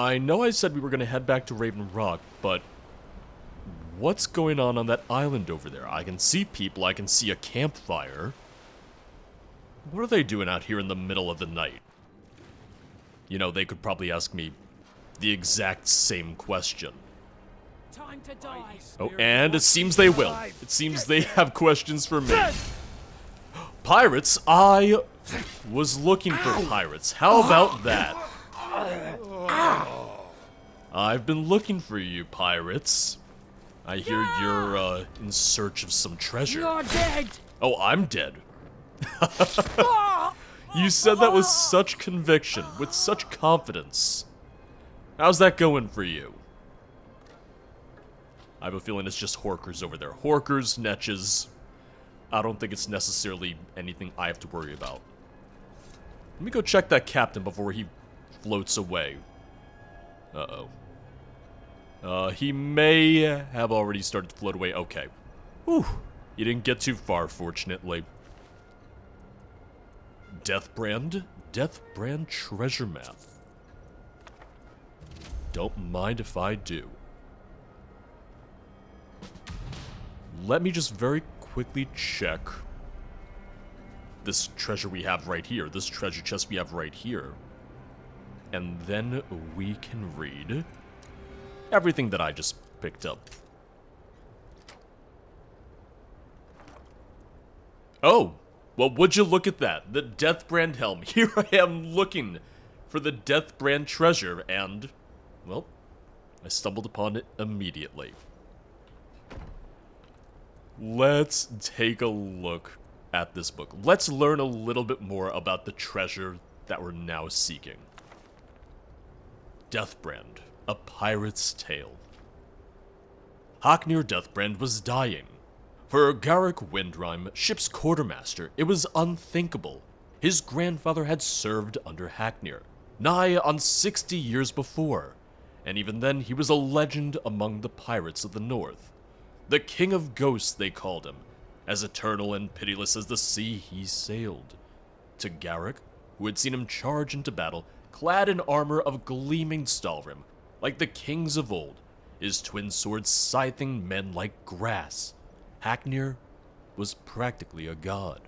I know I said we were going to head back to Raven Rock, but what's going on that island over there? I can see people, I can see a campfire. What are they doing out here in the middle of the night? You know, they could probably ask me the exact same question. Time to die. Oh, and it seems they will. It seems they have questions for me. Pirates? I was looking for pirates. How about that? I've been looking for you, pirates. I hear you're, in search of some treasure. You're dead. Oh, I'm dead. You said that with such conviction, with such confidence. How's that going for you? I have a feeling it's just Horkers over there. Horkers, Netches. I don't think it's necessarily anything I have to worry about. Let me go check that captain before he floats away. Uh-oh. He may have already started to float away. Okay. Whew. You didn't get too far, fortunately. Deathbrand? Deathbrand treasure map. Don't mind if I do. Let me just very quickly check this treasure we have right here, this treasure chest we have right here. And then we can read everything that I just picked up. Oh, well, would you look at that? The Deathbrand helm. Here I am looking for the Deathbrand treasure, and, well, I stumbled upon it immediately. Let's take a look at this book. Let's learn a little bit more about the treasure that we're now seeking. Deathbrand, a pirate's tale. Haknir Death-Brand was dying. For Garrick Windrime, ship's quartermaster, it was unthinkable. His grandfather had served under Haknir, nigh on 60 years before, and even then he was a legend among the pirates of the north. The King of Ghosts, they called him. As eternal and pitiless as the sea he sailed. To Garrick, who had seen him charge into battle, clad in armor of gleaming Stalrim, like the kings of old, his twin swords scything men like grass, Haknir was practically a god.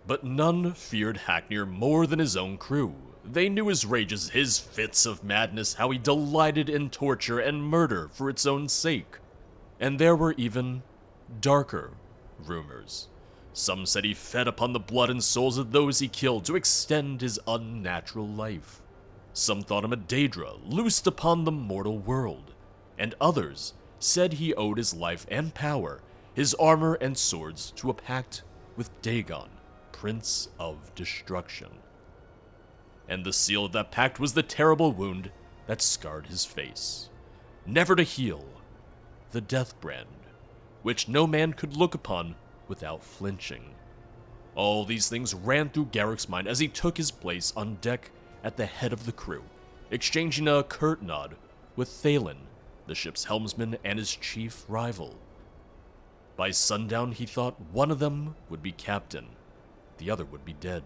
But none feared Haknir more than his own crew. They knew his rages, his fits of madness, how he delighted in torture and murder for its own sake. And there were even darker rumors. Some said he fed upon the blood and souls of those he killed to extend his unnatural life. Some thought him a Daedra loosed upon the mortal world, and others said he owed his life and power, his armor and swords, to a pact with Dagon, Prince of Destruction. And the seal of that pact was the terrible wound that scarred his face, never to heal, the Deathbrand, which no man could look upon without flinching. All these things ran through Garrick's mind as he took his place on deck at the head of the crew, exchanging a curt nod with Thalen, the ship's helmsman and his chief rival. By sundown, he thought one of them would be captain, the other would be dead.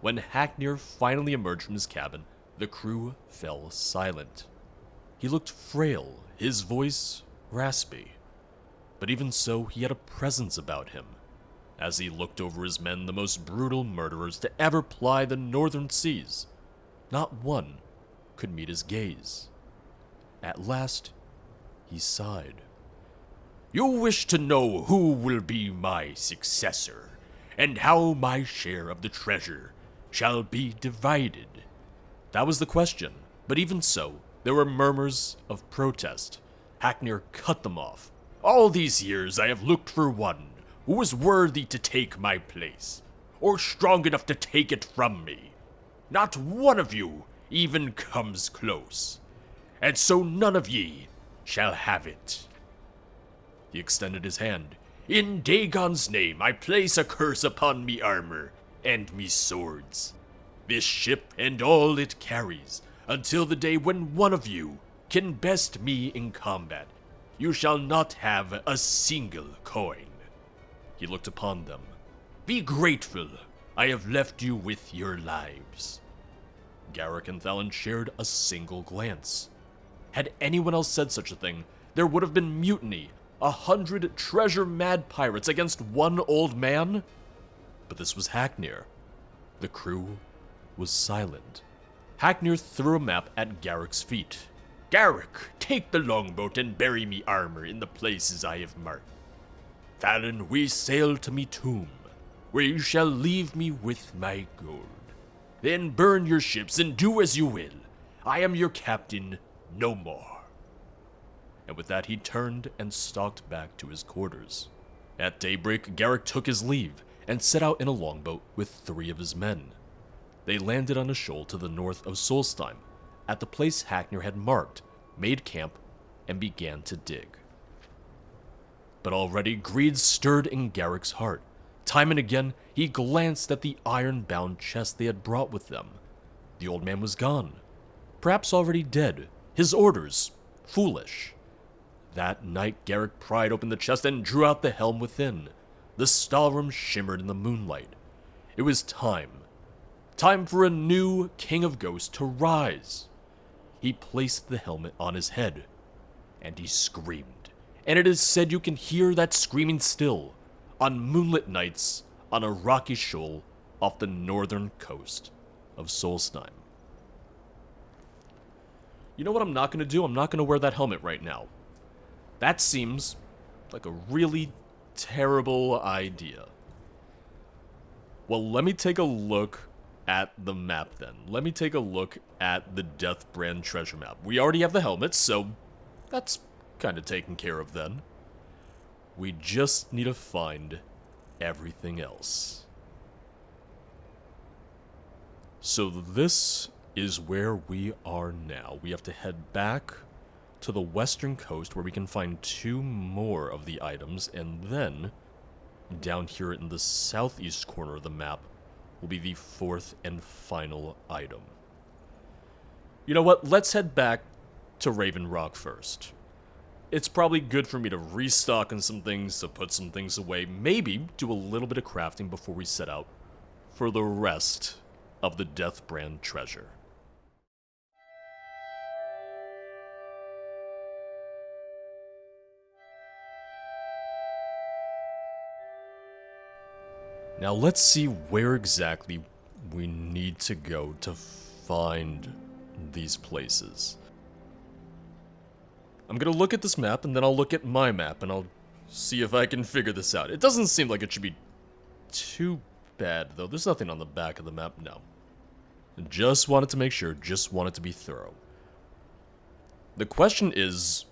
When Haknir finally emerged from his cabin, the crew fell silent. He looked frail, his voice raspy. But even so, he had a presence about him. As he looked over his men, the most brutal murderers to ever ply the northern seas, not one could meet his gaze. At last, he sighed. "You wish to know who will be my successor, and how my share of the treasure shall be divided." That was the question, but even so, there were murmurs of protest. Haknir cut them off. "All these years I have looked for one who was worthy to take my place, or strong enough to take it from me. Not one of you even comes close, and so none of ye shall have it." He extended his hand. "In Dagon's name I place a curse upon me armor and me swords, this ship and all it carries, until the day when one of you can best me in combat. You shall not have a single coin." He looked upon them. "Be grateful I have left you with your lives." Garrick and Thalon shared a single glance. Had anyone else said such a thing, there would have been mutiny, 100 treasure-mad pirates against one old man. But this was Haknir. The crew was silent. Haknir threw a map at Garrick's feet. "Garrick, take the longboat and bury me armor in the places I have marked. Thalon, we sail to me tomb, where you shall leave me with my gold. Then burn your ships and do as you will. I am your captain, no more." And with that, he turned and stalked back to his quarters. At daybreak, Garrick took his leave and set out in a longboat with 3 of his men. They landed on a shoal to the north of Solstheim, at the place Haknir had marked, made camp, and began to dig. But already greed stirred in Garrick's heart. Time and again, he glanced at the iron-bound chest they had brought with them. The old man was gone, perhaps already dead. His orders, foolish. That night, Garrick pried open the chest and drew out the helm within. The stahlroom shimmered in the moonlight. It was time. Time for a new king of ghosts to rise. He placed the helmet on his head, and he screamed. And it is said you can hear that screaming still, on moonlit nights, on a rocky shoal off the northern coast of Solstheim. You know what I'm not going to do? I'm not going to wear that helmet right now. That seems like a really terrible idea. Well, let me take a look at the map then. Let me take a look at the Deathbrand treasure map. We already have the helmet, so that's kind of taken care of then. We just need to find everything else. So this is where we are now. We have to head back to the western coast where we can find 2 more of the items, and then down here in the southeast corner of the map will be the 4th and final item. You know what? Let's head back to Raven Rock first. It's probably good for me to restock on some things, to put some things away, maybe do a little bit of crafting before we set out for the rest of the Deathbrand treasure. Now let's see where exactly we need to go to find these places. I'm gonna look at this map, and then I'll look at my map, and I'll see if I can figure this out. It doesn't seem like it should be too bad, though. There's nothing on the back of the map, no. Just wanted to make sure, just wanted to be thorough. The question is,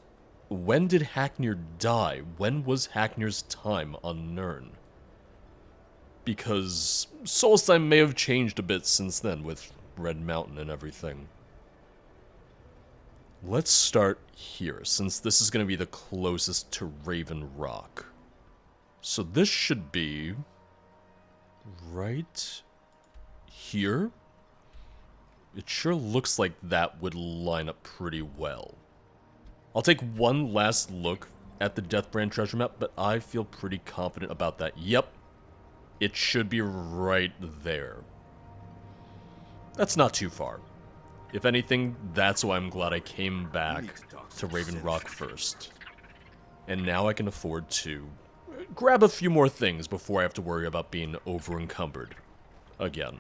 when did Haknir die? When was Haknir's time on Nirn? Because Solstheim may have changed a bit since then with Red Mountain and everything. Let's start here, since this is going to be the closest to Raven Rock. So this should be right here. It sure looks like that would line up pretty well. I'll take one last look at the Deathbrand treasure map, but I feel pretty confident about that. Yep. It should be right there. That's not too far. If anything, that's why I'm glad I came back to Raven Rock first. And now I can afford to grab a few more things before I have to worry about being over-encumbered again.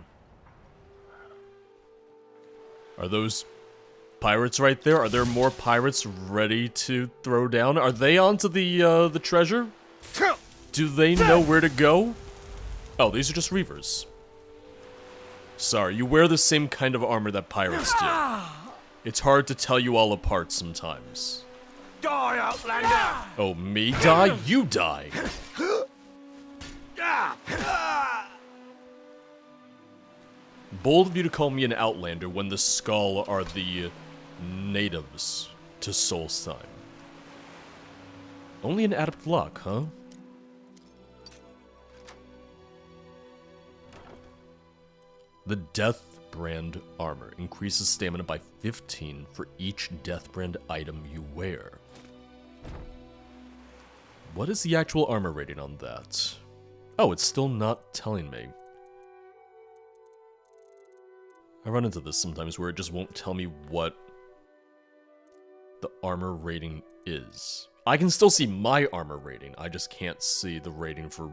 Are those pirates right there? Are there more pirates ready to throw down? Are they onto the treasure? Do they know where to go? Oh, these are just reavers. Sorry, you wear the same kind of armor that pirates do. It's hard to tell you all apart sometimes. Die, Outlander! Oh, me die? You die! Bold of you to call me an Outlander when the Skull are the natives to Solstheim. Only an adept luck, huh? The Deathbrand armor increases stamina by 15 for each Deathbrand item you wear. What is the actual armor rating on that? Oh, it's still not telling me. I run into this sometimes where it just won't tell me what the armor rating is. I can still see my armor rating, I just can't see the rating for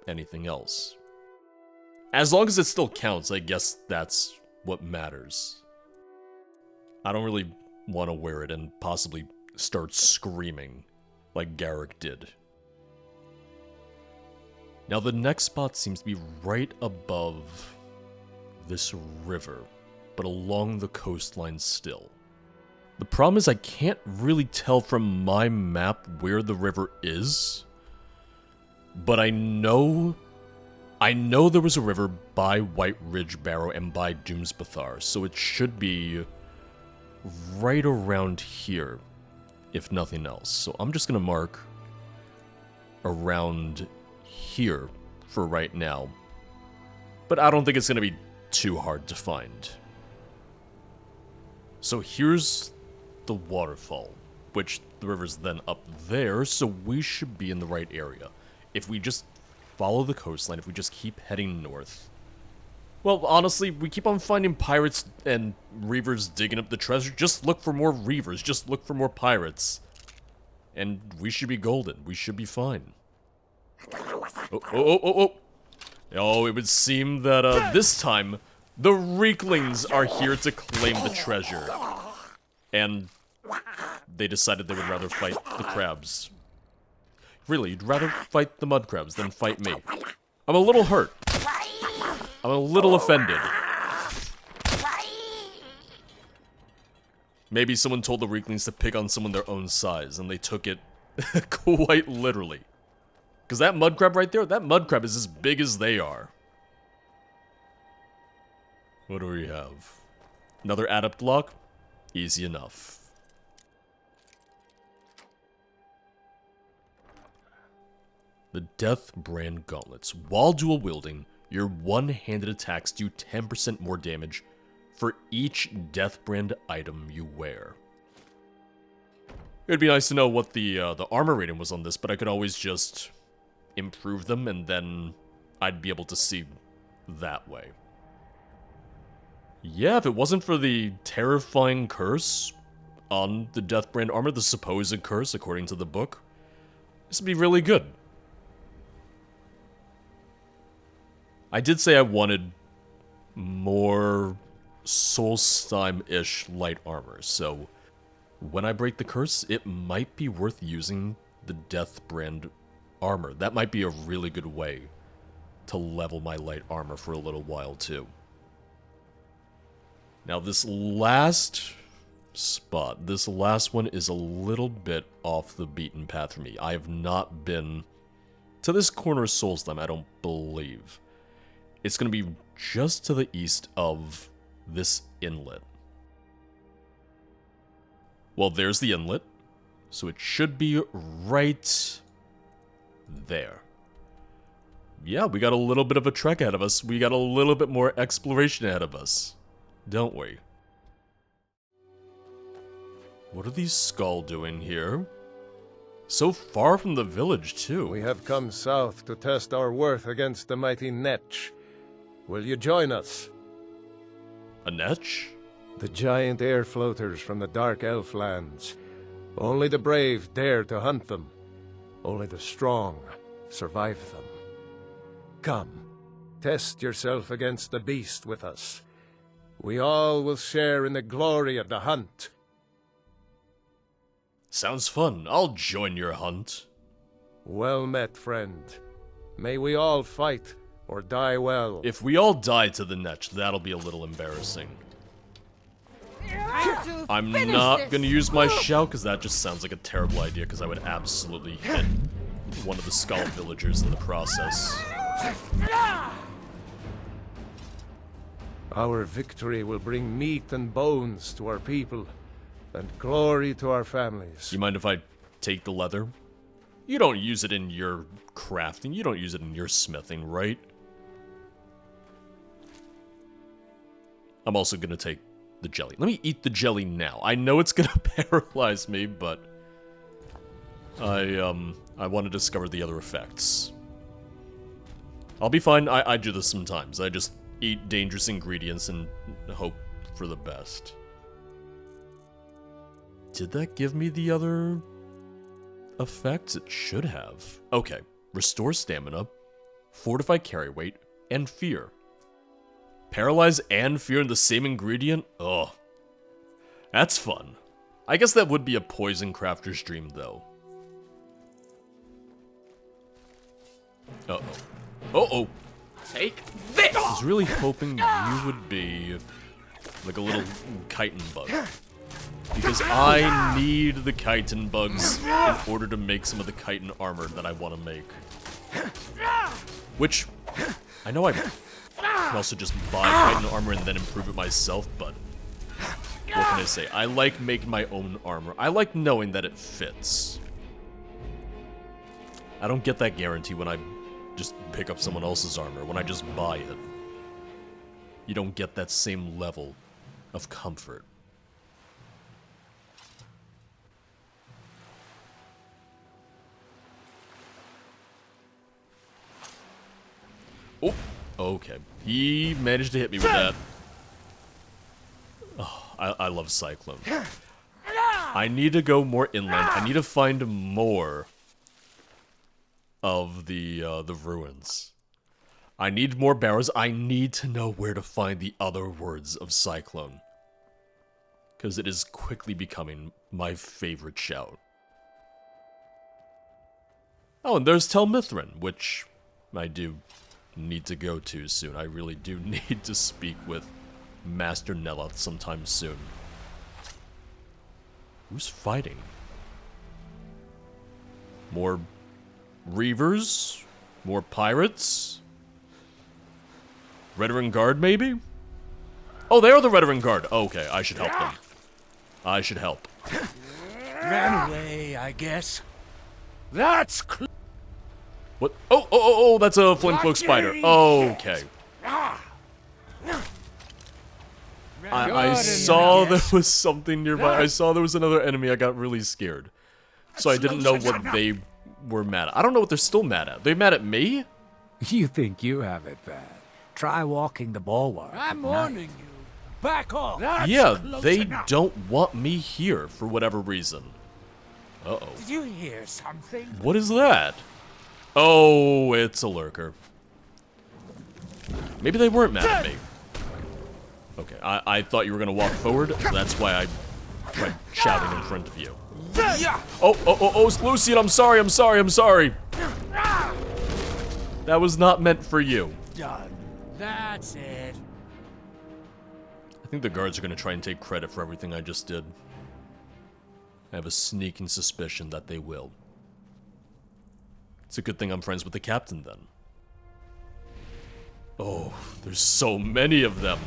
anything else. As long as it still counts, I guess that's what matters. I don't really want to wear it and possibly start screaming like Garrick did. Now the next spot seems to be right above this river, but along the coastline still. The problem is I can't really tell from my map where the river is, but I know there was a river by White Ridge Barrow and by Doomsbathar, so it should be right around here, if nothing else. So I'm just gonna mark around here for right now, but I don't think it's gonna be too hard to find. So here's the waterfall, which the river's then up there, so we should be in the right area. If we just follow the coastline, if we just keep heading north. Well, honestly, we keep on finding pirates and reavers digging up the treasure. Just look for more reavers, just look for more pirates. And we should be golden, we should be fine. Oh, it would seem that this time, the Reeklings are here to claim the treasure. And they decided they would rather fight the crabs. Really, you'd rather fight the mud crabs than fight me. I'm a little hurt. I'm a little offended. Maybe someone told the Reeklings to pick on someone their own size, and they took it quite literally. Because that mud crab right there, that mud crab is as big as they are. What do we have? Another adept lock? Easy enough. The Deathbrand gauntlets. While dual wielding, your one-handed attacks do 10% more damage for each Deathbrand item you wear. It'd be nice to know what the armor rating was on this, but I could always just improve them, and then I'd be able to see that way. Yeah, if it wasn't for the terrifying curse on the Deathbrand armor, the supposed curse according to the book, this would be really good. I did say I wanted more Solstheim-ish light armor, so when I break the curse, it might be worth using the Deathbrand armor. That might be a really good way to level my light armor for a little while, too. Now, this last spot, this last one is a little bit off the beaten path for me. I have not been to this corner of Solstheim, I don't believe. It's going to be just to the east of this inlet. Well, there's the inlet, so it should be right there. Yeah, we got a little bit of a trek ahead of us. We got a little bit more exploration ahead of us, don't we? What are these Skull doing here? So far from the village, too. We have come south to test our worth against the mighty Netch. Will you join us? A Netch? The giant air floaters from the dark elf lands. Only the brave dare to hunt them. Only the strong survive them. Come, test yourself against the beast with us. We all will share in the glory of the hunt. Sounds fun. I'll join your hunt. Well met, friend. May we all fight or die well. If we all die to the Netch, that'll be a little embarrassing. I'm not gonna use my shout, because that just sounds like a terrible idea, because I would absolutely hit one of the Skull villagers in the process. Our victory will bring meat and bones to our people, and glory to our families. You mind if I take the leather? You don't use it in your crafting, you don't use it in your smithing, right? I'm also gonna take the jelly. Let me eat the jelly now. I know it's gonna paralyze me, but I want to discover the other effects. I'll be fine. I do this sometimes. I just eat dangerous ingredients and hope for the best. Did that give me the other effects? It should have. Okay. Restore stamina, fortify carry weight, and fear. Paralyze and fear in the same ingredient? Ugh. That's fun. I guess that would be a poison crafter's dream, though. Uh-oh. Uh-oh! Take this! I was really hoping you would be like a little chitin bug. Because I need the chitin bugs in order to make some of the chitin armor that I want to make. Which, I know I can also just buy chitin armor and then improve it myself, but what can I say? I like making my own armor. I like knowing that it fits. I don't get that guarantee when I just pick up someone else's armor, when I just buy it. You don't get that same level of comfort. Oh, okay. He managed to hit me with that. Oh, I love Cyclone. I need to go more inland. I need to find more of the ruins. I need more barrows. I need to know where to find the other words of Cyclone. Because it is quickly becoming my favorite shout. Oh, and there's Tel Mithrin, which I do need to go to soon. I really do need to speak with Master Neloth sometime soon. Who's fighting? More Reavers? More pirates? Veteran Guard, maybe? Oh, they are the Veteran Guard. Okay, I should help them. I should help. Ran away, I guess. That's What? Oh, that's a Flintcloak spider. Okay. I saw there was something nearby. I saw there was another enemy. I got really scared. So I didn't know what they were mad at. I don't know what they're still mad at. They mad at me? You think you have it bad. Try walking the bulwark. I'm warning you. Back off. Yeah, they don't want me here for whatever reason. Uh-oh. Did you hear something? What is that? Oh, it's a lurker. Maybe they weren't mad at me. Okay, I thought you were gonna walk forward. That's why I tried shouting in front of you. Oh, Lucian, I'm sorry. That was not meant for you. Done. That's it. I think the guards are gonna try and take credit for everything I just did. I have a sneaking suspicion that they will. It's a good thing I'm friends with the captain, then. Oh, there's so many of them.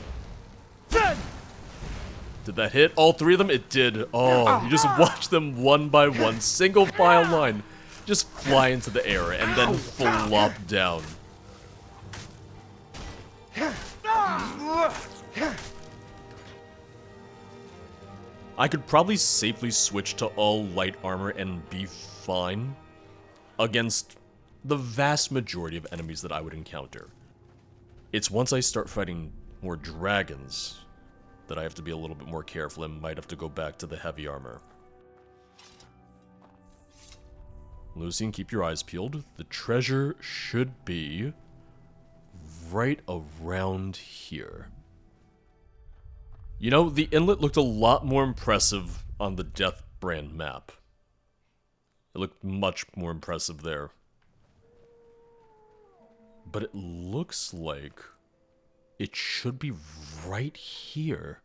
Did that hit all three of them? It did. Oh, you just watch them one by one, single file line, just fly into the air and then flop down. I could probably safely switch to all light armor and be fine against the vast majority of enemies that I would encounter. It's once I start fighting more dragons that I have to be a little bit more careful and might have to go back to the heavy armor. Lucian, keep your eyes peeled. The treasure should be right around here. You know, the inlet looked a lot more impressive on the Deathbrand map. It looked much more impressive there. But it looks like it should be right here.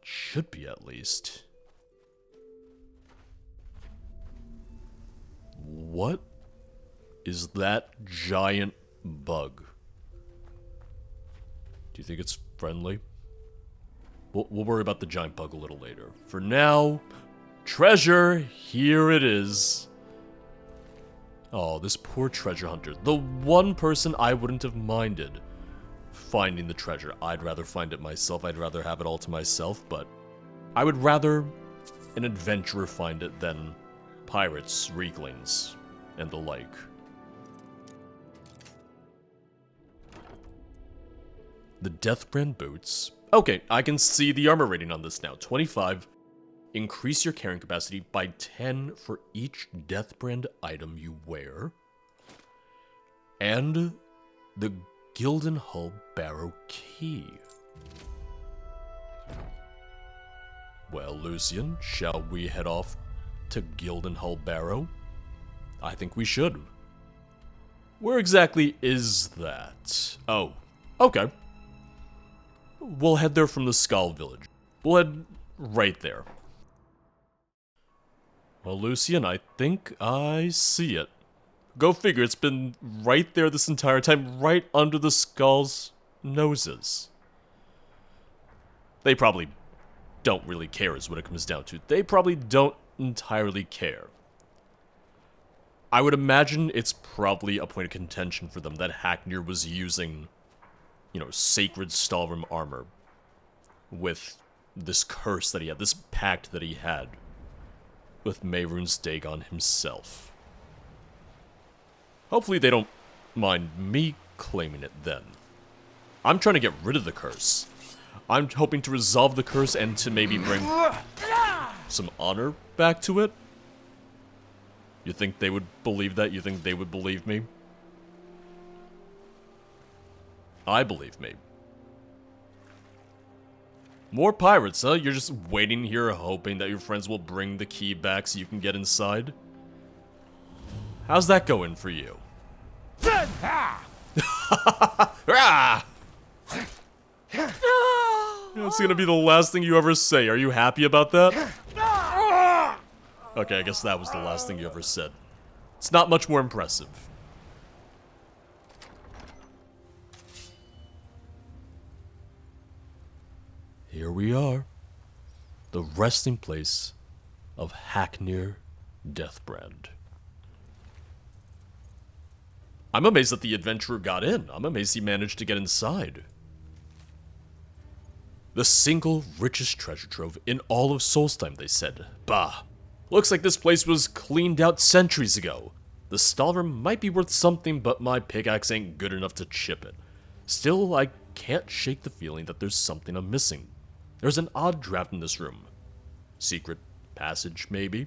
Should be, at least. What is that giant bug? Do you think it's friendly? We'll worry about the giant bug a little later. For now, treasure, here it is. Oh, this poor treasure hunter. The one person I wouldn't have minded finding the treasure. I'd rather find it myself. I'd rather have it all to myself, but I would rather an adventurer find it than pirates, reeklings, and the like. The Deathbrand boots. Okay, I can see the armor rating on this now. 25. Increase your carrying capacity by 10 for each Deathbrand item you wear. And the Gildenhull Barrow Key. Well, Lucian, shall we head off to Gildenhull Barrow? I think we should. Where exactly is that? Oh, okay. We'll head there from the Skull Village. We'll head right there. Well, Lucian, I think I see it. Go figure, it's been right there this entire time, right under the Skull's noses. They probably don't really care is what it comes down to. They probably don't entirely care. I would imagine it's probably a point of contention for them that Haknir was using, you know, sacred Stalrim armor with this curse that he had, this pact that he had with Mehrunes Dagon himself. Hopefully they don't mind me claiming it then. I'm trying to get rid of the curse. I'm hoping to resolve the curse and to maybe bring some honor back to it. You think they would believe that? You think they would believe me? I believe me. More pirates, huh? You're just waiting here hoping that your friends will bring the key back so you can get inside? How's that going for you? It's gonna be the last thing you ever say. Are you happy about that? Okay, I guess that was the last thing you ever said. It's not much more impressive. Here we are. The resting place of Haknir Death-Brand. I'm amazed that the adventurer got in. I'm amazed he managed to get inside. The single richest treasure trove in all of Solstheim, they said. Bah. Looks like this place was cleaned out centuries ago. The Stalrim might be worth something, but my pickaxe ain't good enough to chip it. Still, I can't shake the feeling that there's something I'm missing. There's an odd draft in this room. Secret passage, maybe?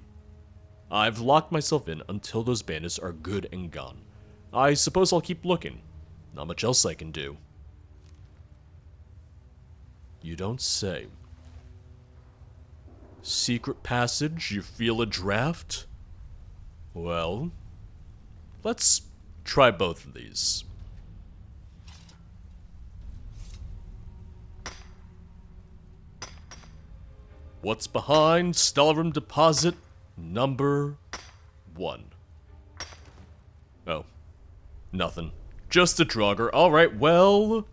I've locked myself in until those bandits are good and gone. I suppose I'll keep looking. Not much else I can do. You don't say. Secret passage, you feel a draft? Well, let's try both of these. What's behind Stalrim deposit number 1? Oh, nothing. Just a Draugr. Alright, well,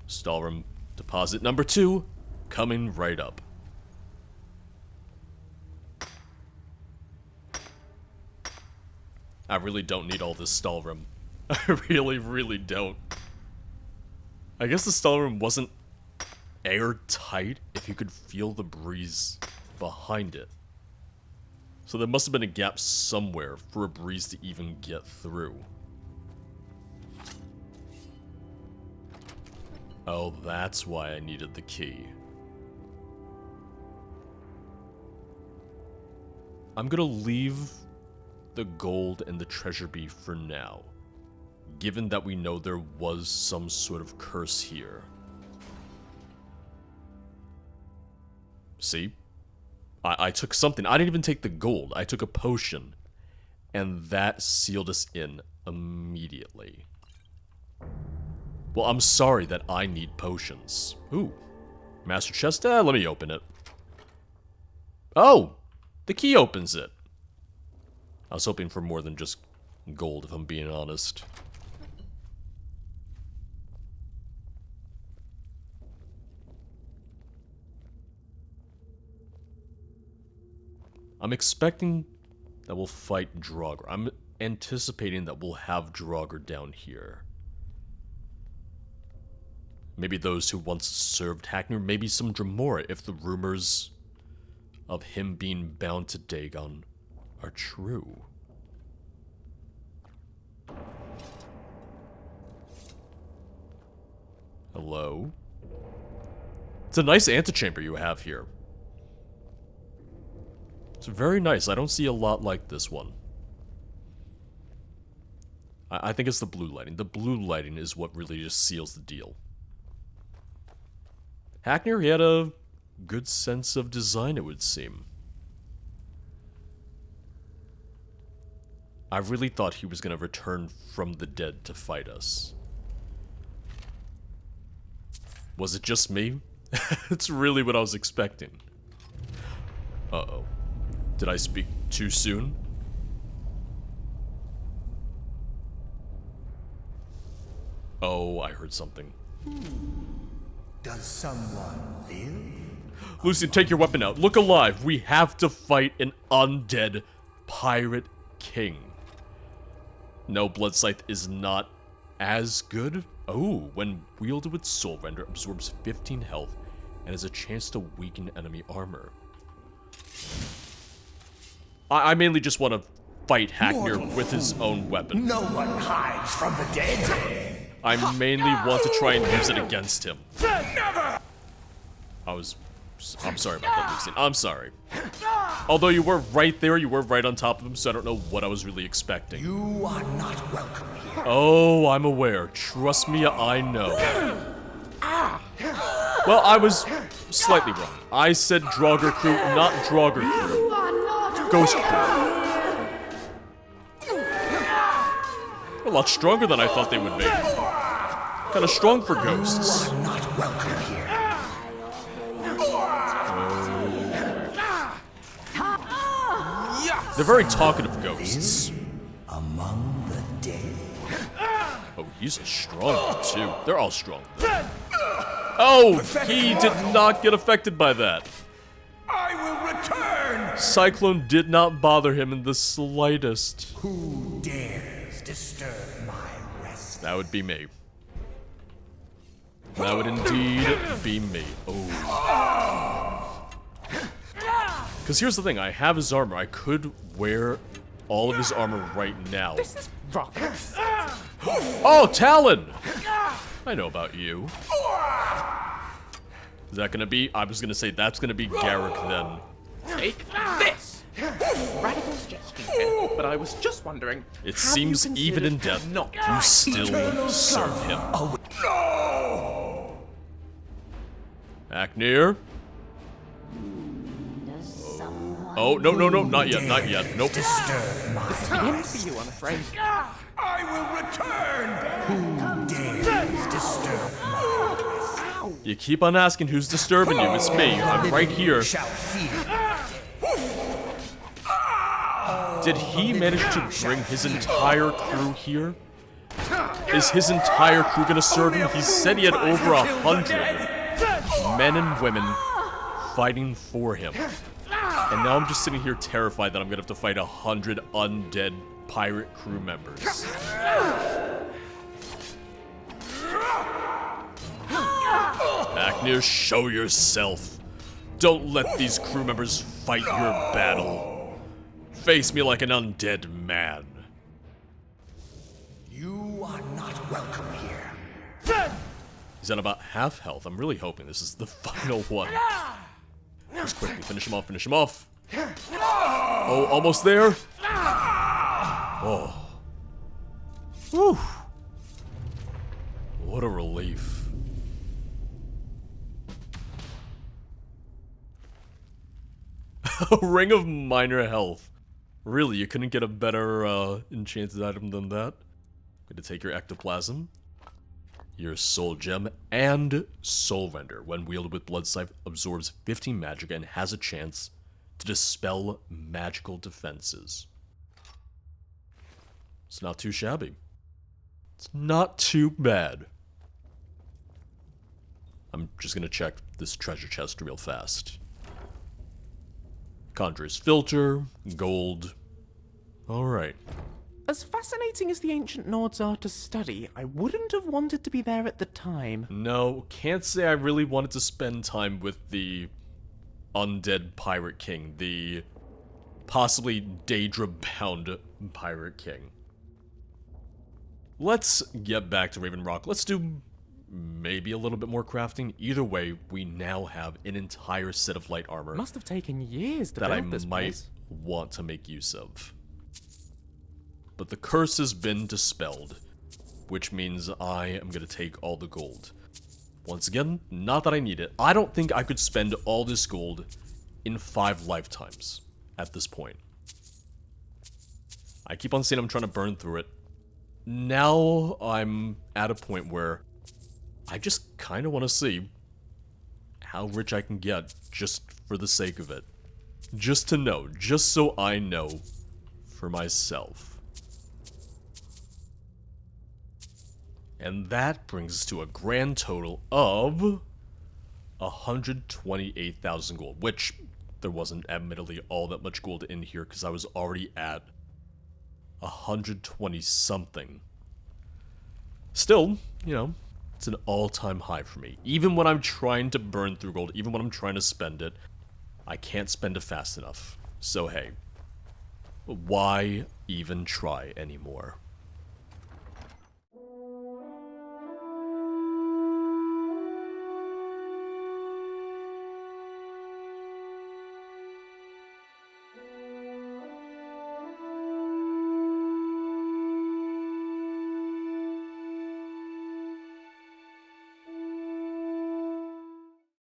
Stalrim deposit number 2 coming right up. I really don't need all this Stalrim. I really don't. I guess the Stalrim wasn't airtight if you could feel the breeze behind it. So there must have been a gap somewhere for a breeze to even get through. Oh, that's why I needed the key. I'm gonna leave the gold and the treasure bee for now, given that we know there was some sort of curse here. See? I took something. I didn't even take the gold. I took a potion. And that sealed us in immediately. Well, I'm sorry that I need potions. Ooh. Master chest? Let me open it. Oh! The key opens it. I was hoping for more than just gold, if I'm being honest. I'm expecting that we'll fight Draugr. I'm anticipating that we'll have Draugr down here. Maybe those who once served Haknir, maybe some Dremora, if the rumors of him being bound to Dagon are true. Hello? It's a nice antechamber you have here. It's very nice. I don't see a lot like this one. I think it's the blue lighting. The blue lighting is what really just seals the deal. Haknir, he had a good sense of design, it would seem. I really thought he was going to return from the dead to fight us. Was it just me? It's really what I was expecting. Uh-oh. Did I speak too soon? Oh, I heard something. Does someone live? Lucian, take your weapon out. Look alive. We have to fight an undead pirate king. No, Blood Scythe is not as good. Oh, when wielded with Soulrender, absorbs 15 health and has a chance to weaken enemy armor. I mainly just want to fight Haknir with his own weapon. No one hides from the dead. I mainly want to try and use it against him. I'm sorry about that, Lucian. I'm sorry. Although you were right there, you were right on top of him, so I don't know what I was really expecting. You are not welcome here. Oh, I'm aware. Trust me, I know. Well, I was slightly wrong. I said Draugr crew, not Draugr crew. Ghost crew. A lot stronger than I thought they would be. Kind of strong for ghosts. You are not welcome here. They're very talkative ghosts. Among the dead. Oh, he's a strong one, too. They're all strong. Oh, he did not get affected by that. I will return. Cyclone did not bother him in the slightest. Who dares disturb my rest? That would be me. That would indeed be me. Oh. Because here's the thing, I have his armor. I could wear all of his armor right now. This is rubbish. Oh, Talon! I know about you. Is that gonna be? I was gonna say that's gonna be Garrick then. Take this! Radical suggestion here, but I was just wondering. It have seems you even in considered death, not you still serve him. No! Haknir? Oh, no, no, no, not yet, not yet. Nope. Disturb my This is the end for you, I'm afraid. I will return. Who dares disturb my You keep on asking who's disturbing you. It's me. I'm right here. shall feel. Did he manage to bring his entire crew here? Is his entire crew gonna serve him? He said he had over 100 men and women fighting for him. And now I'm just sitting here terrified that I'm gonna have to fight 100 undead pirate crew members. Haknir, show yourself. Don't let these crew members fight your battle. Face me like an undead man. You are not welcome here. He's at about half health. I'm really hoping this is the final one. Just quickly finish him off, finish him off. Oh, almost there. Oh. Whew. What a relief. A ring of minor health. Really, you couldn't get a better enchanted item than that? Going to take your ectoplasm, your soul gem, and soul render. When wielded with blood scythe, absorbs 15 magic and has a chance to dispel magical defenses. It's not too shabby. It's not too bad. I'm just gonna check this treasure chest real fast. Conjurer's filter, gold. Alright. As fascinating as the ancient Nords are to study, I wouldn't have wanted to be there at the time. No, can't say I really wanted to spend time with the undead pirate king, the possibly Daedra-bound pirate king. Let's get back to Raven Rock. Let's do maybe a little bit more crafting. Either way, we now have an entire set of light armor Must have taken years to that I build this might place. want to make use of. But the curse has been dispelled, which means I am going to take all the gold. Once again, not that I need it. I don't think I could spend all this gold in 5 lifetimes at this point. I keep on saying I'm trying to burn through it. Now I'm at a point where I just kind of want to see how rich I can get just for the sake of it. Just to know, just so I know for myself. And that brings us to a grand total of 128,000 gold, which there wasn't admittedly all that much gold in here because I was already at 120 something. Still, you know, it's an all-time high for me. Even when I'm trying to burn through gold, even when I'm trying to spend it, I can't spend it fast enough. So hey, why even try anymore?